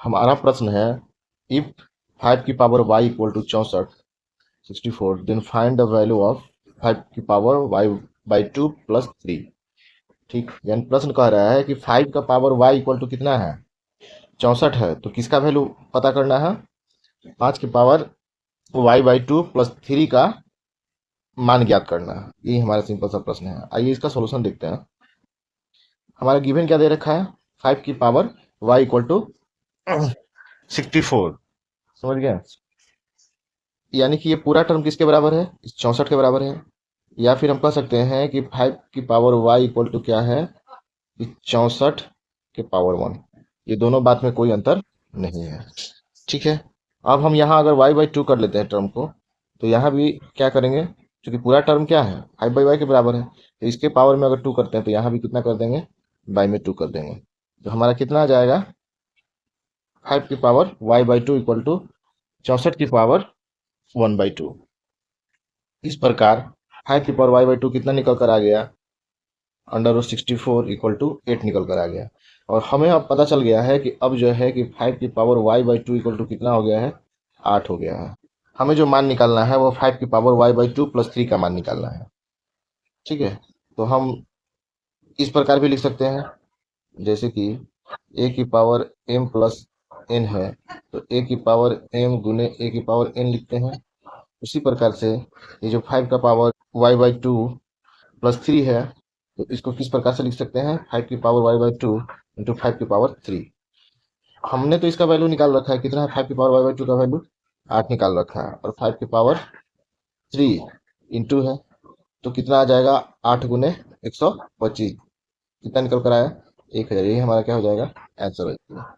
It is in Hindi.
हमारा प्रश्न है, इफ 5 की power y equal to 64 then find the value of 5 की पावर y बाई 2 प्लस 3। ठीक, यानी प्रश्न कह रहा है कि 5 का पावर y इक्वल टू कितना है, 64 है, तो किसका वैल्यू पता करना है, 5 की पावर y बाई 2 प्लस 3 का मान ज्ञात करना है। यही हमारा सिंपल सा प्रश्न है। आइए इसका सोल्यूशन देखते हैं। हमारा गिवन क्या दे रखा है, 5 की पावर y इक्वल टू 64, समझ गए। यानी कि ये पूरा टर्म किसके बराबर है, 64 के बराबर है। या फिर हम कह सकते हैं कि 5 की पावर y इक्वल टू क्या है, 64 के पावर 1। ये दोनों बात में कोई अंतर नहीं है। ठीक है, अब हम यहाँ अगर y बाई 2 कर लेते हैं टर्म को, तो यहाँ भी क्या करेंगे, क्योंकि पूरा टर्म क्या है 5 बाई वाई के बराबर है, तो इसके पावर में अगर 2 करते हैं तो यहाँ भी कितना कर देंगे, बाई में 2 कर देंगे। तो हमारा कितना आ जाएगा, 5 की power y by 2 equal to 64 की पावर 1 बाई 2। इस प्रकार 5 की पावर y बाई 2 कितना निकल कर आ गया, अंडर रूट 64 इक्वल टू 8 निकल कर आ गया। और हमें अब पता चल गया है कि अब जो है कि 5 की power y by 2 equal to कितना हो गया है, 8 हो गया है। हमें जो मान निकालना है वो 5 की पावर y बाई 2 प्लस 3 का मान निकालना है। ठीक है, तो हम इस प्रकार भी लिख सकते हैं, जैसे कि a की पावर m प्लस n है, तो a की पावर m गुने a की पावर n लिखते हैं। उसी प्रकार से ये जो 5 का पावर y बाई 2 प्लस 3 है, तो इसको किस प्रकार से लिख सकते हैं, 5 की पावर y बाई 2 इंटू 5 की पावर 3। हमने तो इसका वैल्यू निकाल रखा है, कितना है 5 की पावर y बाई 2 का वैल्यू 8 निकाल रखा है, और 5 की पावर 3 इंटू है, तो कितना आ जाएगा, 8 गुने 125, कितना निकल कर आया, 1000। यही हमारा क्या हो जाएगा, आंसर हो जाएगा।